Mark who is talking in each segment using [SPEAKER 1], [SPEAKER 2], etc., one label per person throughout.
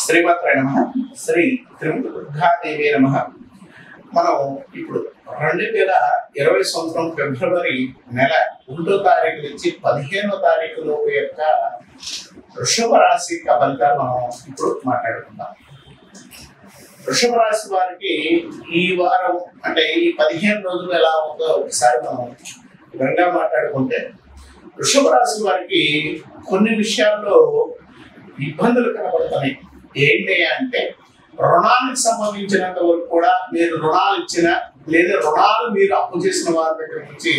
[SPEAKER 1] శ్రీమాత్రాయ నమః. శ్రీ త్రిముఖాదేవి నమః. మనం ఇప్పుడు 2020 సంవత్సరం ఫిబ్రవరి నెల 1వ తారీఖు నుంచి 15వ తారీఖు లోపు యొక్క వృషభ రాశి ఫలితాలు మనం ఇప్పుడు మాట్లాడుకుందాం. వృషభ రాశి వారికి ఈ వారం అంటే ఈ 15 రోజులు ఎలా ఉందో ఒకసారి మనం వివరంగా మాట్లాడుకుంటే, వృషభ రాశి వారికి కొన్ని విషయాల్లో ఇబ్బందులు కనబడుతున్నాయి. ఏంటి అంటే, రుణానికి సంబంధించినంత వరకు కూడా మీరు రుణాలు ఇచ్చిన లేదా రుణాలు మీరు అప్పు చేసిన వారి దగ్గర నుంచి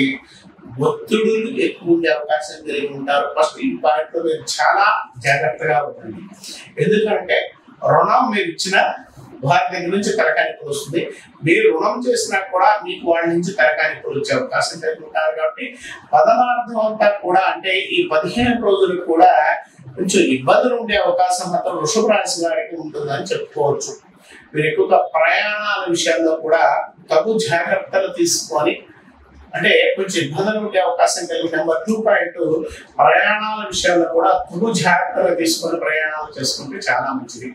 [SPEAKER 1] ఒత్తిడులు ఎక్కువ ఉండే అవకాశం కలిగి ఉంటారు. ఫస్ట్ ఈ పాయింట్లో మీరు చాలా జాగ్రత్తగా ఉంటుంది. ఎందుకంటే రుణం మీరు ఇచ్చిన వారి దగ్గర నుంచి తలకానిపులు వస్తుంది. మీరు రుణం చేసినా కూడా మీకు వాళ్ళ నుంచి తలకానిపులు వచ్చే అవకాశం కలిగి ఉంటారు. కాబట్టి పదనార్థం అంతా కూడా అంటే ఈ 15 రోజులు కూడా కొంచెం ఇబ్బందులు ఉండే అవకాశం మాత్రం వృషభ రాశి వారికి ఉంటుందని చెప్పుకోవచ్చు. మీరు ఎక్కువగా ప్రయాణాల విషయాల్లో కూడా తగు జాగ్రత్తలు తీసుకొని అంటే కొంచెం ఇబ్బందులు ఉండే అవకాశం కలిగి. నెంబర్ 2 పాయింట్, ప్రయాణాల విషయాల్లో కూడా తగు జాగ్రత్తలు తీసుకొని ప్రయాణాలు చేసుకుంటే చాలా మంచిది.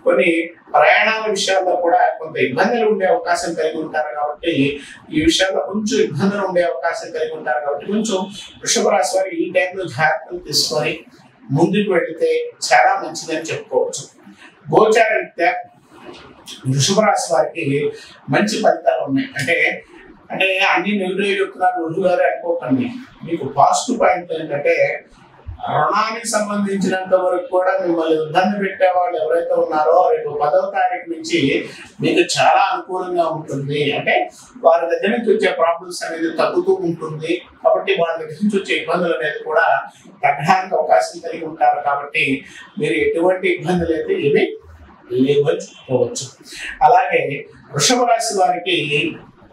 [SPEAKER 1] కొన్ని ప్రయాణాల విషయాల్లో కూడా కొంత ఇబ్బందులు ఉండే అవకాశం కలిగి ఉంటారు. కాబట్టి ఈ విషయాల్లో కొంచెం ఇబ్బందులు ఉండే అవకాశం కలిగి ఉంటారు. కాబట్టి కొంచెం వృషభ రాశి వారు ఈ టైంలో జాగ్రత్తలు తీసుకొని ముందుకు వెళితే చాలా మంచిదని చెప్పుకోవచ్చు. గోచారరీత్యా వృషభ రాశి వారికి మంచి ఫలితాలు ఉన్నాయి. అంటే అన్ని నెగిటివ్ చెప్తున్నారు వృషభ గారు అనుకోకండి. మీకు పాజిటివ్ పాయింట్ ఏంటంటే, రుణానికి సంబంధించినంత వరకు కూడా మిమ్మల్ని ఇబ్బంది పెట్టే వాళ్ళు ఎవరైతే ఉన్నారో రేపు 10వ తారీఖు నుంచి మీకు చాలా అనుకూలంగా ఉంటుంది. అంటే వారి దగ్గర నుంచి వచ్చే ప్రాబ్లమ్స్ అనేది తగ్గుతూ ఉంటుంది. కాబట్టి వాళ్ళ దగ్గర నుంచి వచ్చే ఇబ్బందులు అనేది కూడా తగ్గడానికి అవకాశం కలిగి ఉంటారు. కాబట్టి మీరు ఎటువంటి ఇబ్బందులు అయితే ఏమి లేవని చెప్పుకోవచ్చు. అలాగే వృషభ రాశి వారికి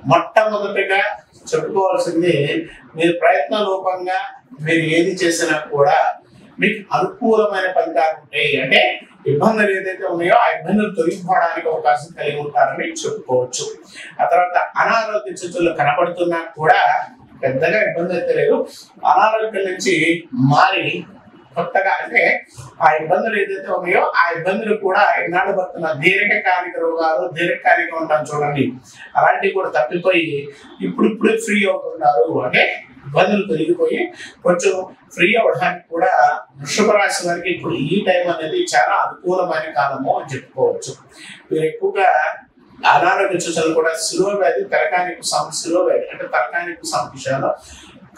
[SPEAKER 1] మొట్టమొదటిగా చెప్పుకోవాల్సింది, మీరు ప్రయత్న రూపంగా మీరు ఏది చేసినా కూడా మీకు అనుకూలమైన ఫలితాలు ఉంటాయి. అంటే ఇబ్బందులు ఏదైతే ఉన్నాయో ఆ ఇబ్బందులు తొలగిపోవడానికి అవకాశం కలిగి ఉంటారని చెప్పుకోవచ్చు. ఆ తర్వాత అనారోగ్య స్థితులు కనబడుతున్నా కూడా పెద్దగా ఇబ్బంది అయితే లేదు. అనారోగ్యం నుంచి మారి కొత్తగా అంటే ఆ ఇబ్బందులు ఏదైతే ఉన్నాయో ఆ ఇబ్బందులు కూడా ఎన్నాళ్ళు పడుతున్న దీర్ఘకాలిక రోగాలు, దీర్ఘకాలిక ఉంటాను చూడండి, అలాంటివి కూడా తప్పిపోయి ఇప్పుడు ఫ్రీ అవుతున్నారు. అంటే ఇబ్బందులు తొలగిపోయి కొంచెం ఫ్రీ అవ్వడానికి కూడా వృషభ రాశి వారికి ఇప్పుడు ఈ టైం అనేది చాలా అనుకూలమైన కాలము అని చెప్పుకోవచ్చు. మీరు ఎక్కువగా అనారోగ్య సూచనలు కూడా శిలువ వ్యాధి, తలకానిపు శిలువ వ్యాధి అంటే తలకానిపు విషయాలు,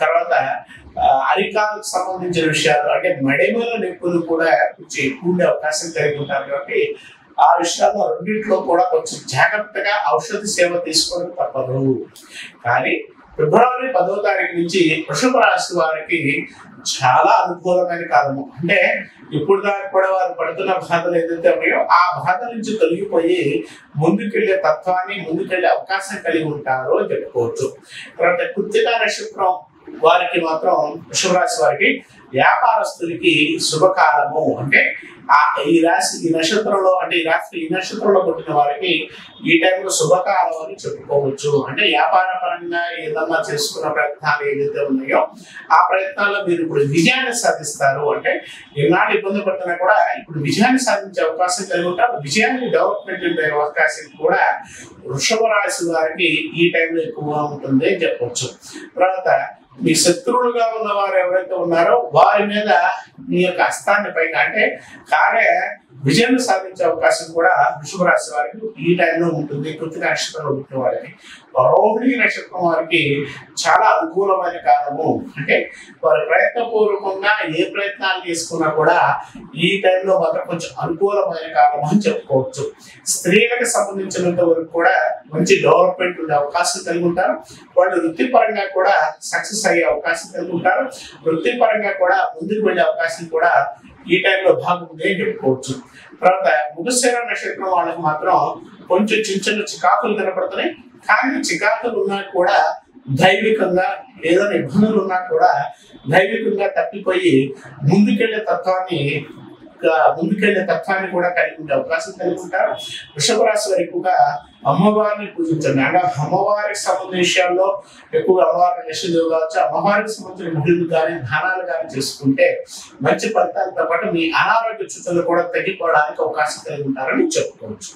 [SPEAKER 1] తర్వాత అరికాలకు సంబంధించిన విషయాలు అంటే మడిమల నొప్పులు కూడా కొంచెం ఎక్కువ ఉండే అవకాశం కలిగి ఉంటారు. కాబట్టి ఆ విషయాల్లో రెండింటిలో కూడా కొంచెం జాగ్రత్తగా ఔషధ సేవ తీసుకోవడం తప్పదు. కానీ ఫిబ్రవరి 10వ తారీఖు నుంచి వృషభ రాశి వారికి చాలా అనుకూలమైన కాలము. అంటే ఇప్పుడు దాకా కూడా వారు పడుతున్న బాధలు ఏదైతే ఉన్నాయో ఆ బాధ నుంచి తొలగిపోయి ముందుకెళ్లే తత్వాన్ని, ముందుకెళ్లే అవకాశం కలిగి ఉంటారు అని చెప్పుకోవచ్చు. తర్వాత కృత్తికా నక్షత్రం వారికి మాత్రం వృషభ రాశి వారికి వ్యాపారస్తులకి శుభకాలము. అంటే ఈ నక్షత్రంలో అంటే ఈ నక్షత్రంలో పుట్టిన వారికి ఈ టైంలో శుభకాలం అని చెప్పుకోవచ్చు. అంటే వ్యాపార పరంగా ఏదన్నా చేసుకున్న ప్రయత్నాలు ఏదైతే ఉన్నాయో ఆ ప్రయత్నాల్లో మీరు ఇప్పుడు విజయాన్ని సాధిస్తారు. అంటే ఎన్నాళ్ళు ఇబ్బంది పడుతున్నా కూడా ఇప్పుడు విజయాన్ని సాధించే అవకాశం కలిగి ఉంటారు. విజయాన్ని డెవలప్మెంట్ ఉండే అవకాశం కూడా వృషభ రాశి వారికి ఈ టైంలో ఎక్కువగా ఉంటుంది అని చెప్పవచ్చు. తర్వాత మీ శత్రువులుగా ఉన్న వారు ఎవరైతే ఉన్నారో వారి మీద మీ యొక్క హస్తాన్ని పైగా అంటే విజయాన్ని సాధించే అవకాశం కూడా వృషభ రాశి వారికి ఈ టైంలో ఉంటుంది. కృతిక నక్షత్రంలో పుట్టిన వారికి, రోహిణి నక్షత్రం వారికి చాలా అనుకూలమైన కాలము. అంటే వారి ప్రయత్నపూర్వకంగా ఏ ప్రయత్నాలు తీసుకున్నా కూడా ఈ టైంలో మాత్రం కొంచెం అనుకూలమైన కాలం అని చెప్పుకోవచ్చు. స్త్రీలకు సంబంధించినంత వరకు కూడా మంచి డెవలప్మెంట్ ఉండే అవకాశం కలిగి ఉంటారు. వాళ్ళు వృత్తిపరంగా కూడా సక్సెస్ అయ్యే అవకాశం కలిగి ఉంటారు. వృత్తిపరంగా కూడా ముందుకు వెళ్ళే అవకాశం కూడా ఈ టైంలో బాగుంది అని చెప్పుకోవచ్చు. తర్వాత మృగశిర నక్షత్రం వాళ్ళకి మాత్రం కొంచెం చిన్న చికాకులు కనపడుతున్నాయి. కానీ చికాకులు ఉన్నా కూడా దైవికంగా ఏదైనా ఇబ్బందులు ఉన్నా కూడా దైవికంగా తప్పిపోయి ముందుకెళ్లే తత్వాన్ని కూడా కలిగి ఉండే అవకాశం కలిగి ఉంటారు. వృషభ రాశి వారు ఎక్కువగా అమ్మవారిని పూజించండి. అంటే అమ్మవారికి సంబంధించిన విషయాల్లో ఎక్కువగా అమ్మవారిని నిషేధం కావచ్చు, అమ్మవారికి సంబంధించిన గుడులు కానీ దానాలు కానీ చేసుకుంటే మంచి ఫలితాలతో పాటు మీ అనారోగ్య సూచనలు కూడా తగ్గిపోవడానికి అవకాశం కలిగి ఉంటారని చెప్పుకోవచ్చు.